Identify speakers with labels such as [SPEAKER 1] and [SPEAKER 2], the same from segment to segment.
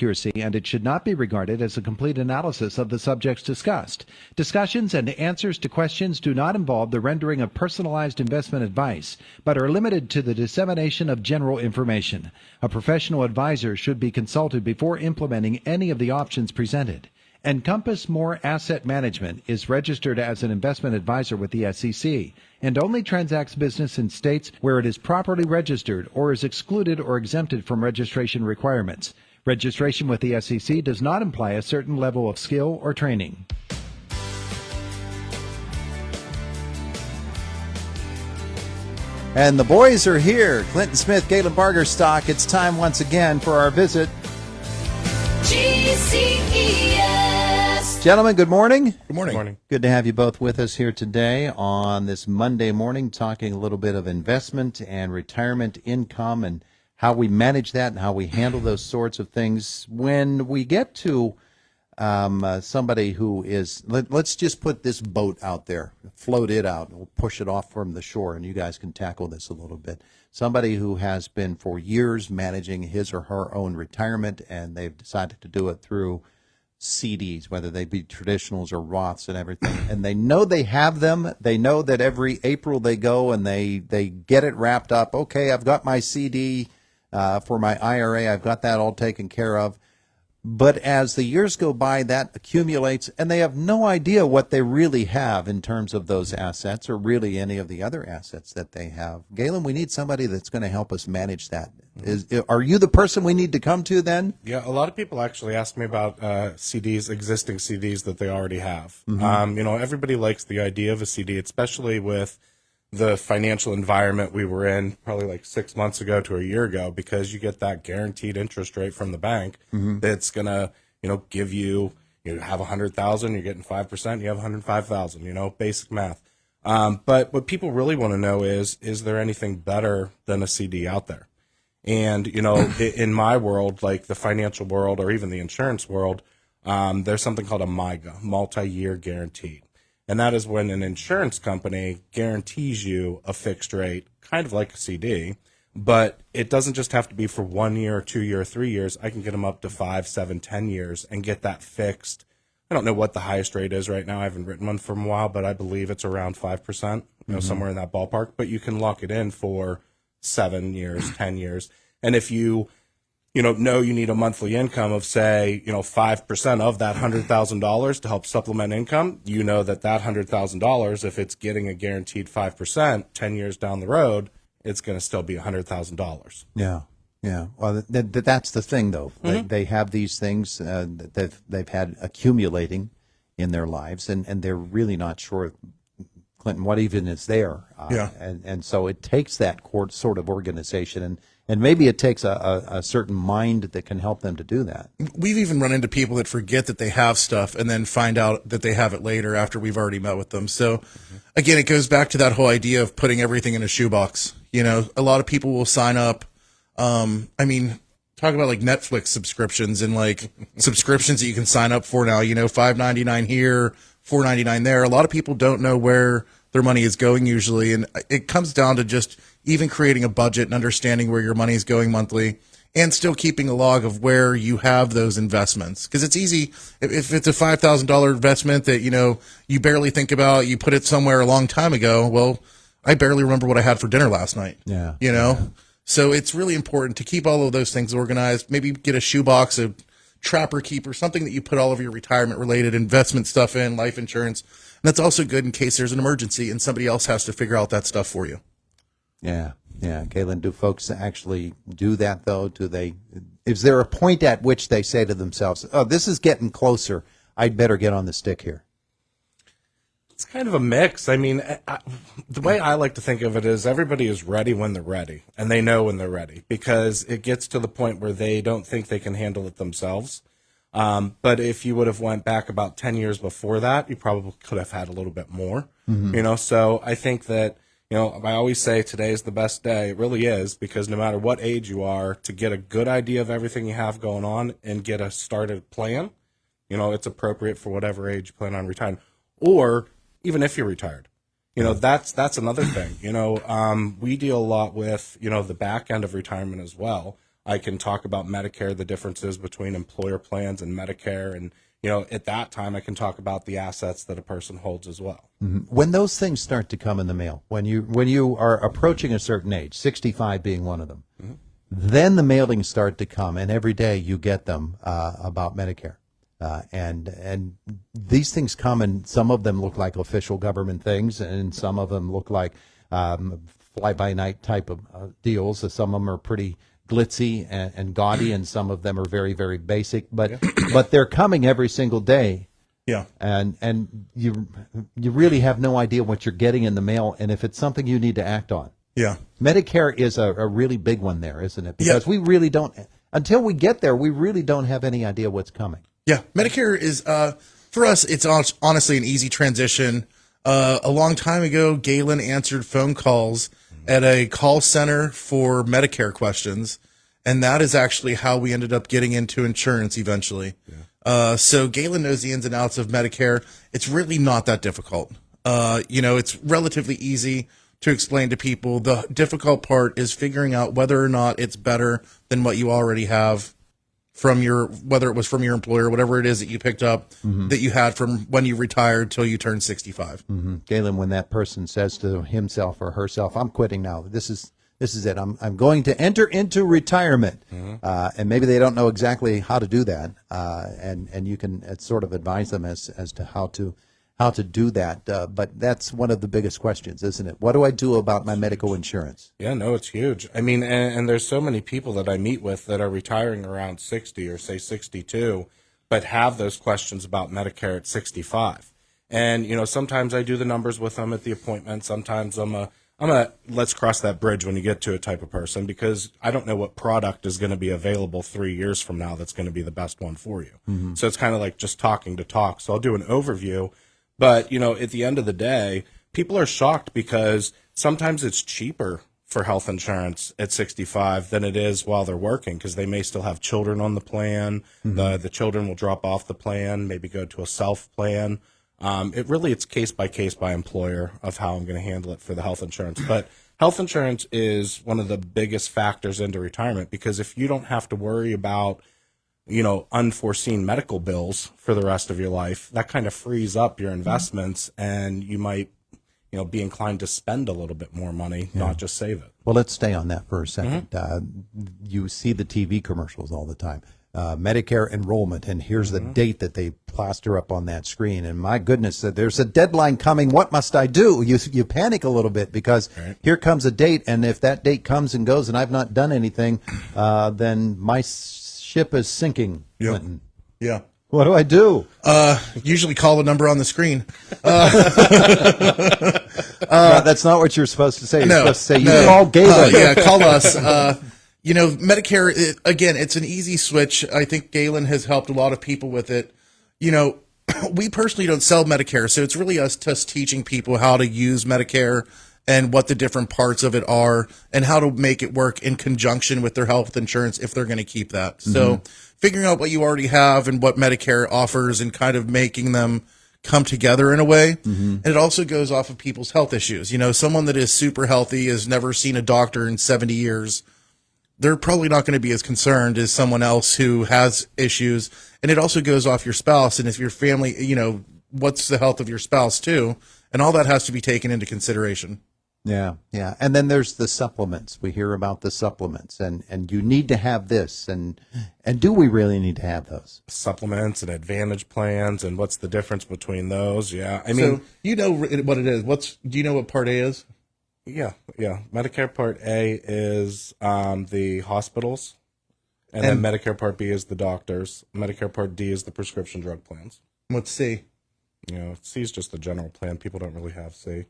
[SPEAKER 1] accuracy, and it should not be regarded as a complete analysis of the subjects discussed. Discussions and answers to questions do not involve the rendering of personalized investment advice, but are limited to the dissemination of general information. A professional advisor should be consulted before implementing any of the options presented. Encompass More Asset Management is registered as an investment advisor with the SEC and only transacts business in states where it is properly registered or is excluded or exempted from registration requirements. Registration with the SEC does not imply a certain level of skill or training.
[SPEAKER 2] And the boys are here. Clinton Smith, Galen Bargerstock. It's time once again for our visit.
[SPEAKER 3] GCES.
[SPEAKER 2] Gentlemen, good morning.
[SPEAKER 4] Good morning. Good morning.
[SPEAKER 2] Good to have you both with us here today on this Monday morning, talking a little bit of investment and retirement income and how we manage that and how we handle those sorts of things. When we get to somebody who is, let's just put this boat out there, float it out, and we'll push it off from the shore, and you guys can tackle this a little bit. Somebody who has been for years managing his or her own retirement, and they've decided to do it through CDs, whether they be traditionals or Roths and everything, and they know they have them. They know that every April they go and they get it wrapped up. Okay, I've got my CD for my IRA. I've got that all taken care of. But as the years go by, that accumulates, and they have no idea what they really have in terms of those assets or really any of the other assets that they have. Galen, we need somebody that's going to help us manage that. Are you the person we need to come to then?
[SPEAKER 4] Yeah, a lot of people actually ask me about CDs, existing CDs that they already have. Everybody likes the idea of a CD, especially with the financial environment we were in probably like 6 months ago to a year ago, because you get that guaranteed interest rate from the bank that's going to, give you have 100,000, you're getting 5%, you have 105,000, basic math. But what people really want to know is there anything better than a CD out there? And, in my world, like the financial world or even the insurance world, there's something called a MIGA, multi-year guaranteed. And that is when an insurance company guarantees you a fixed rate, kind of like a CD, but it doesn't just have to be for 1 year, 2 year, 3 years. I can get them up to 5, 7, 10 years and get that fixed. I don't know what the highest rate is right now. I haven't written one for a while, but I believe it's around 5%, somewhere in that ballpark. But you can lock it in for 7 years, 10 years. And if you know you need a monthly income of, say, 5% of that $100,000 to help supplement income, that $100,000, if it's getting a guaranteed 5%, 10 years down the road, it's going to still be $100,000.
[SPEAKER 2] Yeah. Yeah. Well, that's the thing, though. They have these things that they've had accumulating in their lives, and they're really not sure, Clinton, what even is there. And so it takes that sort of organization, and maybe it takes a certain mind that can help them to do that.
[SPEAKER 5] We've even run into people that forget that they have stuff and then find out that they have it later after we've already met with them. So, again, it goes back to that whole idea of putting everything in a shoebox. A lot of people will sign up. Talk about like Netflix subscriptions and like subscriptions that you can sign up for now, $5.99 here, $4.99 there. A lot of people don't know where their money is going usually. And it comes down to just even creating a budget and understanding where your money is going monthly and still keeping a log of where you have those investments. Because it's easy if it's a $5,000 investment that, you barely think about, you put it somewhere a long time ago. Well, I barely remember what I had for dinner last night. Yeah. So it's really important to keep all of those things organized. Maybe get a shoebox, a trapper keeper, something that you put all of your retirement related investment stuff in, life insurance. And that's also good in case there's an emergency and somebody else has to figure out that stuff for you.
[SPEAKER 2] Yeah. Galen, do folks actually do that, though? Is there a point at which they say to themselves, oh, this is getting closer, I'd better get on the stick here?
[SPEAKER 4] It's kind of a mix. The way I like to think of it is everybody is ready when they're ready, and they know when they're ready, because it gets to the point where they don't think they can handle it themselves. But if you would have went back about 10 years before that, you probably could have had a little bit more, So I think that, I always say today is the best day. It really is, because no matter what age you are, to get a good idea of everything you have going on and get a started plan, it's appropriate for whatever age you plan on retiring, or even if you're retired. That's another thing. We deal a lot with, the back end of retirement as well. I can talk about Medicare, the differences between employer plans and Medicare. And, at that time, I can talk about the assets that a person holds as well.
[SPEAKER 2] When those things start to come in the mail, when you are approaching a certain age, 65 being one of them, then the mailings start to come, and every day you get them about Medicare. And these things come, and some of them look like official government things, and some of them look like fly-by-night type of deals. Some of them are pretty glitzy and gaudy, and some of them are very, very basic. But they're coming every single day.
[SPEAKER 5] Yeah.
[SPEAKER 2] And you really have no idea what you're getting in the mail, and if it's something you need to act on.
[SPEAKER 5] Yeah.
[SPEAKER 2] Medicare is a really big one there, isn't it? Because we really don't, until we get there, we really don't have any idea what's coming.
[SPEAKER 5] Yeah. Medicare is, for us, it's honestly an easy transition. A long time ago, Galen answered phone calls at a call center for Medicare questions, and that is actually how we ended up getting into insurance eventually. Yeah. So Galen knows the ins and outs of Medicare. It's really not that difficult. It's relatively easy to explain to people. The difficult part is figuring out whether or not it's better than what you already have from whether it was from your employer, whatever it is that you picked up that you had from when you retired till you turned 65.
[SPEAKER 2] Galen, when that person says to himself or herself, "I'm quitting now. This is it. I'm going to enter into retirement," and maybe they don't know exactly how to do that, and you can sort of advise them as to how to do that. But that's one of the biggest questions, isn't it? What do I do about my medical insurance?
[SPEAKER 4] Yeah, no, it's huge. I mean, and there's so many people that I meet with that are retiring around 60 or say 62, but have those questions about Medicare at 65. And, sometimes I do the numbers with them at the appointment. Sometimes I'm a let's cross that bridge when you get to a type of person, because I don't know what product is going to be available 3 years from now that's going to be the best one for you. So it's kind of like just talking to talk. So I'll do an overview. But, at the end of the day, people are shocked because sometimes it's cheaper for health insurance at 65 than it is while they're working, because they may still have children on the plan. The children will drop off the plan, maybe go to a self plan. It's case by case by employer of how I'm going to handle it for the health insurance. But health insurance is one of the biggest factors into retirement, because if you don't have to worry about unforeseen medical bills for the rest of your life, that kind of frees up your investments, and you might, be inclined to spend a little bit more money, not just save it.
[SPEAKER 2] Well, let's stay on that for a second. You see the TV commercials all the time. Medicare enrollment, and here's the date that they plaster up on that screen. And my goodness, there's a deadline coming. What must I do? You panic a little bit, because here comes a date, and if that date comes and goes and I've not done anything, then my ship is sinking, Clinton.
[SPEAKER 5] Yeah.
[SPEAKER 2] What do I do?
[SPEAKER 5] Usually call the number on the screen.
[SPEAKER 2] No, that's not what you're supposed to say. You're supposed to say, you call Galen.
[SPEAKER 5] Call us. Medicare, again, it's an easy switch. I think Galen has helped a lot of people with it. We personally don't sell Medicare, so it's really us teaching people how to use Medicare and what the different parts of it are, and how to make it work in conjunction with their health insurance if they're going to keep that. So figuring out what you already have and what Medicare offers, and kind of making them come together in a way. And it also goes off of people's health issues. Someone that is super healthy, has never seen a doctor in 70 years, they're probably not going to be as concerned as someone else who has issues. And it also goes off your spouse. And if your family, what's the health of your spouse too? And all that has to be taken into consideration.
[SPEAKER 2] Yeah. And then there's the supplements. We hear about the supplements, and you need to have this, and do we really need to have those?
[SPEAKER 4] Supplements and advantage plans, and what's the difference between those? Yeah. I mean,
[SPEAKER 5] so what it is. Do you know what Part A is?
[SPEAKER 4] Yeah. Medicare Part A is the hospitals, and then Medicare Part B is the doctors. Medicare Part D is the prescription drug plans.
[SPEAKER 5] What's C?
[SPEAKER 4] C is just the general plan. People don't really have C.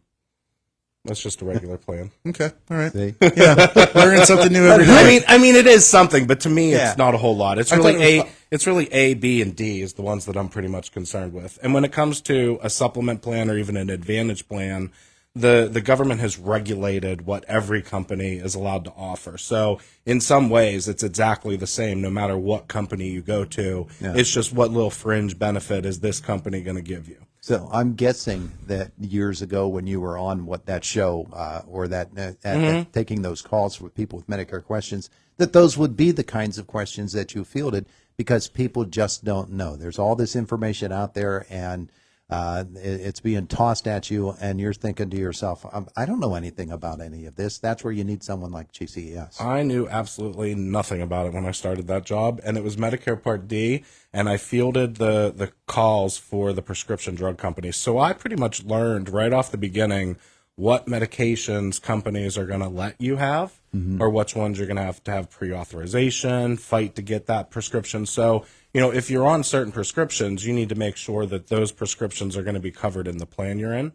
[SPEAKER 4] That's just a regular plan.
[SPEAKER 5] Okay, all right.
[SPEAKER 2] See?
[SPEAKER 5] Yeah, learning something new every day.
[SPEAKER 4] I mean, it is something, but to me, it's not a whole lot. It's really A, B, and D is the ones that I'm pretty much concerned with. And when it comes to a supplement plan or even an advantage plan, the government has regulated what every company is allowed to offer. So in some ways, it's exactly the same no matter what company you go to. Yeah. It's just what little fringe benefit is this company going to give you.
[SPEAKER 2] So I'm guessing that years ago when you were on that show or that taking those calls with people with Medicare questions, that those would be the kinds of questions that you fielded because people just don't know. There's all this information out there and it's being tossed at you and you're thinking to yourself, I don't know anything about any of this. That's where you need someone like GCES.
[SPEAKER 4] I knew absolutely nothing about it when I started that job, and it was Medicare Part D, and I fielded the calls for the prescription drug companies. So I pretty much learned right off the beginning what medications companies are going to let you have or which ones you're going to have pre-authorization, fight to get that prescription. So, if you're on certain prescriptions, you need to make sure that those prescriptions are going to be covered in the plan you're in.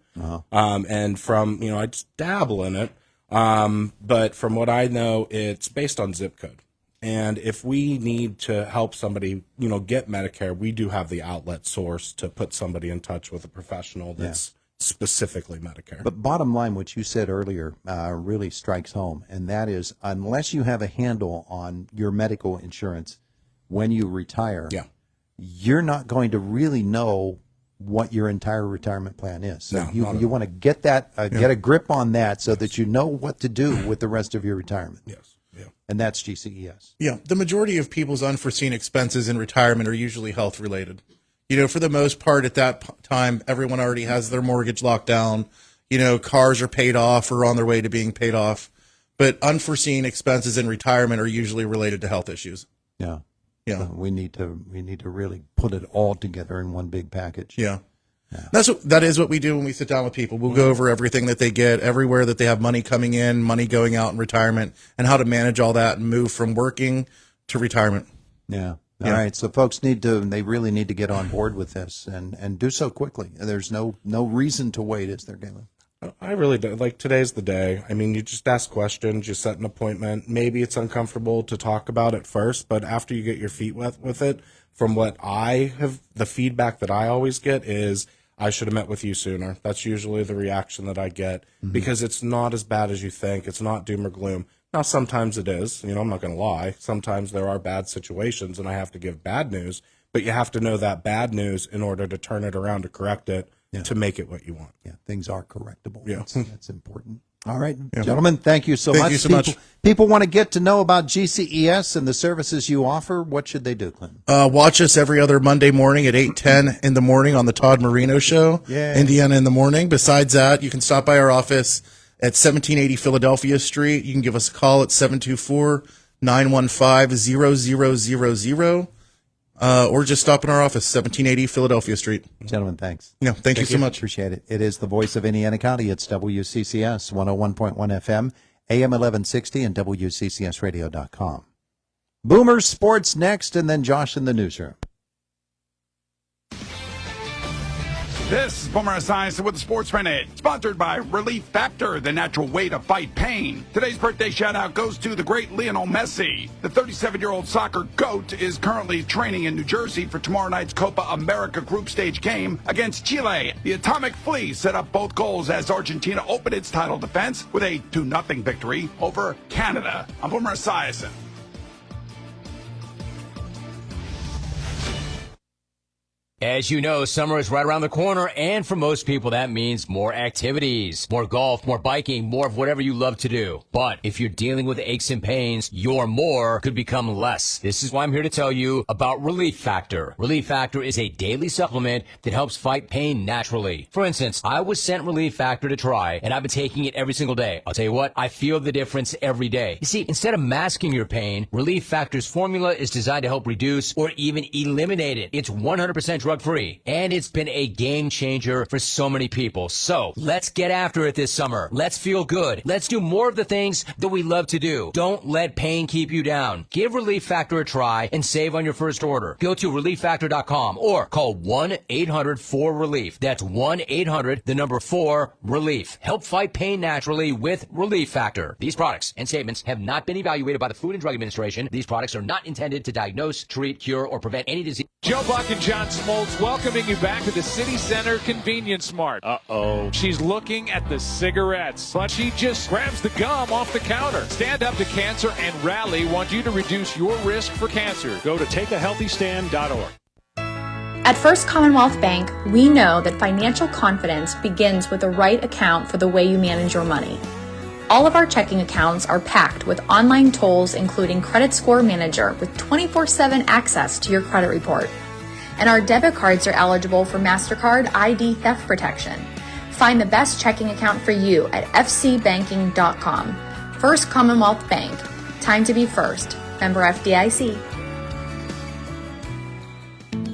[SPEAKER 4] And from, I just dabble in it. But from what I know, it's based on zip code. And if we need to help somebody, get Medicare, we do have the outlet source to put somebody in touch with a professional that's specifically Medicare.
[SPEAKER 2] But bottom line, what you said earlier really strikes home, and that is unless you have a handle on your medical insurance when you retire, you're not going to really know what your entire retirement plan is. So you want to get that, get a grip on that so that you know what to do with the rest of your retirement.
[SPEAKER 4] Yes. Yeah.
[SPEAKER 2] And that's GCES.
[SPEAKER 5] Yeah. The majority of people's unforeseen expenses in retirement are usually health related. For the most part at that time, everyone already has their mortgage locked down. Cars are paid off or on their way to being paid off. But unforeseen expenses in retirement are usually related to health issues.
[SPEAKER 2] Yeah.
[SPEAKER 5] Yeah.
[SPEAKER 2] So we need to really put it all together in one big package.
[SPEAKER 5] Yeah. That is what we do when we sit down with people. We'll go over everything that they get, everywhere that they have money coming in, money going out in retirement, and how to manage all that and move from working to retirement.
[SPEAKER 2] Yeah. All right. So folks they really need to get on board with this and do so quickly. There's no reason to wait, is there, Galen?
[SPEAKER 4] I really do. Like, today's the day. I mean, you just ask questions, you set an appointment. Maybe it's uncomfortable to talk about it first, but after you get your feet wet with it, from what the feedback that I always get is, I should have met with you sooner. That's usually the reaction that I get because it's not as bad as you think. It's not doom or gloom. Now, sometimes it is. I'm not going to lie. Sometimes there are bad situations and I have to give bad news, but you have to know that bad news in order to turn it around to correct it to make it what you want.
[SPEAKER 2] Yeah, things are correctable.
[SPEAKER 4] Yeah.
[SPEAKER 2] That's important. All right, gentlemen, thank you so much.
[SPEAKER 5] Thank you so much.
[SPEAKER 2] People want to get to know about GCES and the services you offer. What should they do, Clinton?
[SPEAKER 5] Watch us every other Monday morning at 8:10 in the morning on the Todd Marino Show, Indiana in the morning. Besides that, you can stop by our office at 1780 Philadelphia Street. You can give us a call at 724-915-0000. Or just stop in our office, 1780 Philadelphia Street.
[SPEAKER 2] Gentlemen, thanks.
[SPEAKER 5] Yeah, thank you so much.
[SPEAKER 2] Appreciate it. It is the voice of Indiana County. It's WCCS 101.1 FM, AM 1160, and WCCSradio.com. Boomer Sports next, and then Josh in the newsroom.
[SPEAKER 3] This is Boomer Esiason with the Sports Minute, sponsored by Relief Factor, the natural way to fight pain. Today's birthday shout-out goes to the great Lionel Messi. The 37-year-old soccer GOAT is currently training in New Jersey for tomorrow night's Copa America group stage game against Chile. The Atomic Flea set up both goals as Argentina opened its title defense with a 2-0 victory over Canada. I'm Boomer Esiason.
[SPEAKER 6] As you know, summer is right around the corner, and for most people, that means more activities, more golf, more biking, more of whatever you love to do. But if you're dealing with aches and pains, your more could become less. This is why I'm here to tell you about Relief Factor. Relief Factor is a daily supplement that helps fight pain naturally. For instance, I was sent Relief Factor to try, and I've been taking it every single day. I'll tell you what, I feel the difference every day. You see, instead of masking your pain, Relief Factor's formula is designed to help reduce or even eliminate it. It's 100% drug-free, and it's been a game changer for so many people. So let's get after it this summer. Let's feel good. Let's do more of the things that we love to do. Don't let pain keep you down. Give Relief Factor a try and save on your first order. Go to ReliefFactor.com or call 1-800-4RELIEF. That's 1-800-4-RELIEF. Help fight pain naturally with Relief Factor. These products and statements have not been evaluated by the Food and Drug Administration. These products are not intended to diagnose, treat, cure, or prevent any disease.
[SPEAKER 7] Joe Buck and John Smoltz welcoming you back to the City Center Convenience Mart. Uh-oh. She's looking at the cigarettes, but she just grabs the gum off the counter. Stand Up to Cancer and Rally want you to reduce your risk for cancer. Go to takeahealthystand.org.
[SPEAKER 8] At First Commonwealth Bank, we know that financial confidence begins with the right account for the way you manage your money. All of our checking accounts are packed with online tools including Credit Score Manager with 24/7 access to your credit report. And our debit cards are eligible for MasterCard ID theft protection. Find the best checking account for you at fcbanking.com. First Commonwealth Bank. Time to be first. Member FDIC.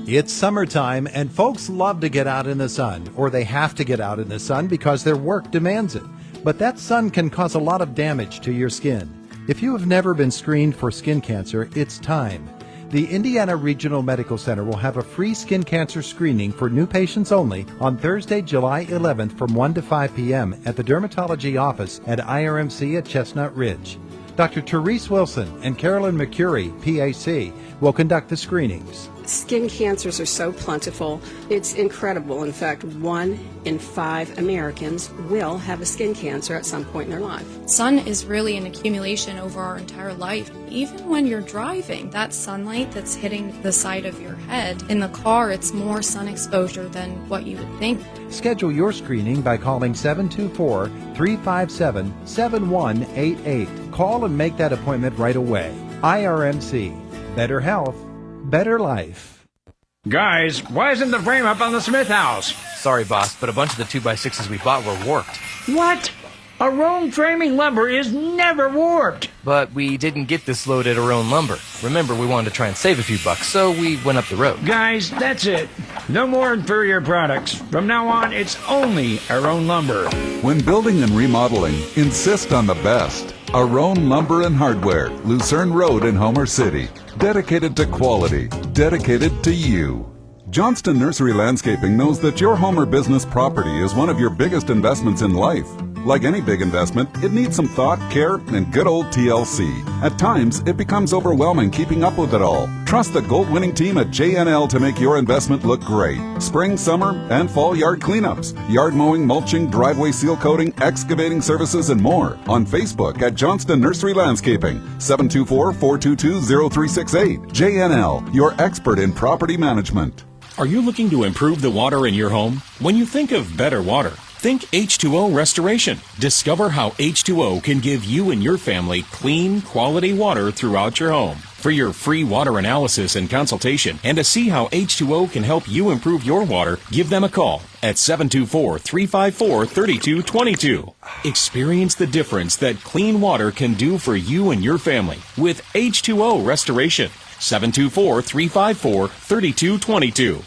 [SPEAKER 1] It's summertime, and folks love to get out in the sun, or they have to get out in the sun because their work demands it. But that sun can cause a lot of damage to your skin. If you have never been screened for skin cancer, it's time. The Indiana Regional Medical Center will have a free skin cancer screening for new patients only on Thursday, July 11th from 1 to 5 p.m. at the dermatology office at IRMC at Chestnut Ridge. Dr. Therese Wilson and Carolyn McCurry, PAC, will conduct the screenings.
[SPEAKER 9] Skin cancers are so plentiful. It's incredible. In fact, 1 in 5 Americans will have a skin cancer at some point in their life.
[SPEAKER 8] Sun is really an accumulation over our entire life. Even when you're driving, that sunlight that's hitting the side of your head, in the car, it's more sun exposure than what you would think.
[SPEAKER 1] Schedule your screening by calling 724-357-7188. Call and make that appointment right away. IRMC. Better health, better life.
[SPEAKER 10] Guys, why isn't the frame up on the Smith house?
[SPEAKER 11] Sorry, boss, but a bunch of the 2x6s we bought were warped.
[SPEAKER 10] What? Aroan framing lumber is never warped.
[SPEAKER 11] But we didn't get this load at Aroan Lumber. Remember, we wanted to try and save a few bucks, so we went up the road.
[SPEAKER 10] Guys, that's it. No more inferior products. From now on, it's only Aroan Lumber.
[SPEAKER 3] When building and remodeling, insist on the best. Aroan Lumber and Hardware, Lucerne Road in Homer City. Dedicated to quality, dedicated to you. Johnston Nursery Landscaping knows that your home or business property is one of your biggest investments in life. Like any big investment, it needs some thought, care, and good old TLC. At times, it becomes overwhelming keeping up with it all. Trust the gold-winning team at JNL to make your investment look great. Spring, summer, and fall yard cleanups, yard mowing, mulching, driveway seal coating, excavating services, and more. On Facebook at Johnston Nursery Landscaping, 724-422-0368. JNL, your expert in property management.
[SPEAKER 12] Are you looking to improve the water in your home? When you think of better water, think H2O Restoration. Discover how H2O can give you and your family clean, quality water throughout your home. For your free water analysis and consultation, and to see how H2O can help you improve your water, give them a call at 724-354-3222. Experience the difference that clean water can do for you and your family with H2O Restoration. 724-354-3222.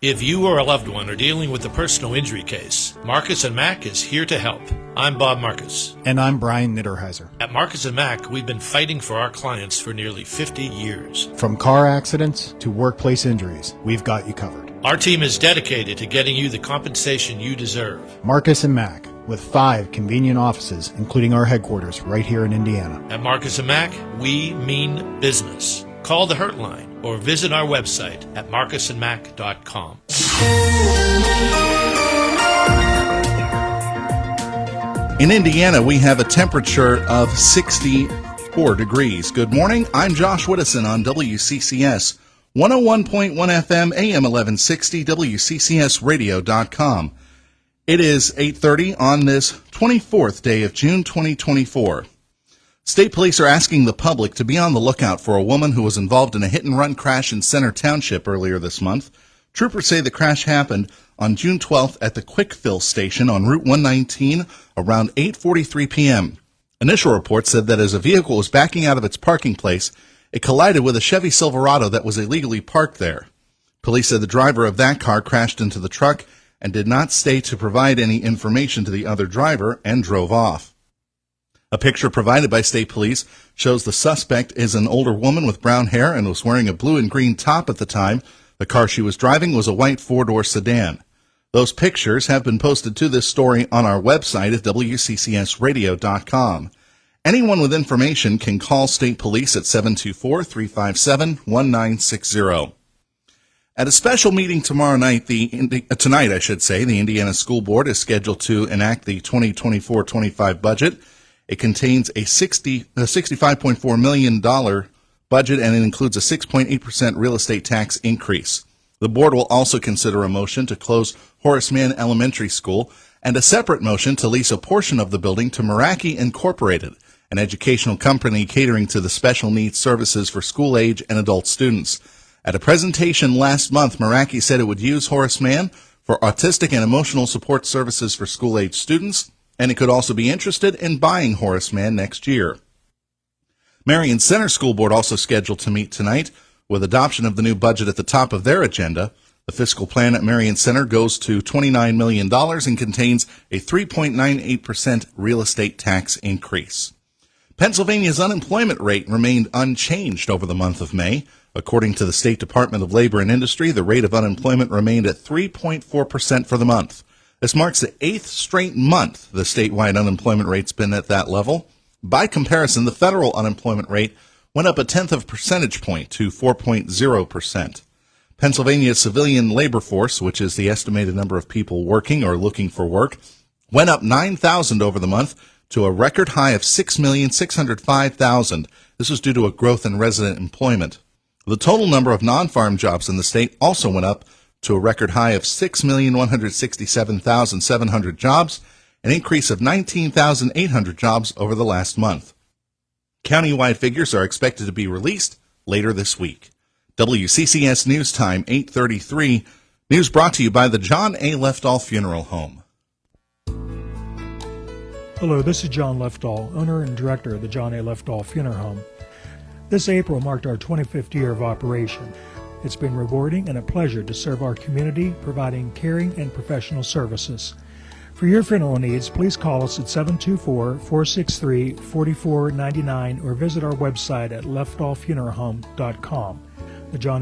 [SPEAKER 13] If you or a loved one are dealing with a personal injury case, Marcus & Mack is here to help. I'm Bob Marcus.
[SPEAKER 14] And I'm Brian Nitterheiser.
[SPEAKER 13] At Marcus & Mack, we've been fighting for our clients for nearly 50 years.
[SPEAKER 14] From car accidents to workplace injuries, we've got you covered.
[SPEAKER 13] Our team is dedicated to getting you the compensation you deserve.
[SPEAKER 14] Marcus & Mack, with 5 convenient offices, including our headquarters right here in Indiana.
[SPEAKER 13] At Marcus & Mack, we mean business. Call the Hurt Line or visit our website at marcusandmack.com.
[SPEAKER 5] In Indiana, we have a temperature of 64 degrees. Good morning. I'm Josh Whittison on WCCS 101.1 FM, AM 1160, WCCSradio.com. It is 8:30 on this 24th day of June 2024. State police are asking the public to be on the lookout for a woman who was involved in a hit-and-run crash in Center Township earlier this month. Troopers say the crash happened on June 12th at the Quick Fill station on Route 119 around 8:43 p.m. Initial reports said that as a vehicle was backing out of its parking place, it collided with a Chevy Silverado that was illegally parked there. Police said the driver of that car crashed into the truck and did not stay to provide any information to the other driver and drove off. A picture provided by state police shows the suspect is an older woman with brown hair and was wearing a blue and green top at the time. The car she was driving was a white four-door sedan. Those pictures have been posted to this story on our website at WCCSradio.com. Anyone with information can call state police at 724-357-1960. At a special meeting tomorrow night, the Indiana School Board is scheduled to enact the 2024-25 budget. It contains a $65.4 million budget, and it includes a 6.8% real estate tax increase. The board will also consider a motion to close Horace Mann Elementary School and a separate motion to lease a portion of the building to Meraki Incorporated, an educational company catering to the special needs services for school-age and adult students. At a presentation last month, Meraki said it would use Horace Mann for autistic and emotional support services for school-age students, and it could also be interested in buying Horace Mann next year. Marion Center School Board also scheduled to meet tonight, with adoption of the new budget at the top of their agenda. The fiscal plan at Marion Center goes to $29 million and contains a 3.98% real estate tax increase. Pennsylvania's unemployment rate remained unchanged over the month of May. According to the State Department of Labor and Industry, the rate of unemployment remained at 3.4% for the month. This marks the 8th straight month the statewide unemployment rate's been at that level. By comparison, the federal unemployment rate went up 0.1 percentage point to 4.0%. Pennsylvania's civilian labor force, which is the estimated number of people working or looking for work, went up 9,000 over the month to a record high of 6,605,000. This was due to a growth in resident employment. The total number of non-farm jobs in the state also went up to a record high of 6,167,700 jobs, an increase of 19,800 jobs over the last month. Countywide figures are expected to be released later this week. WCCS News Time, 8:33. News brought to you by the John A. Leftall Funeral Home.
[SPEAKER 15] Hello, this is John Leftall, owner and director of the John A. Leftall Funeral Home. This April marked our 25th year of operation. It's been rewarding and a pleasure to serve our community, providing caring and professional services. For your funeral needs, please call us at 724-463-4499 or visit our website at leftallfuneralhome.com. The John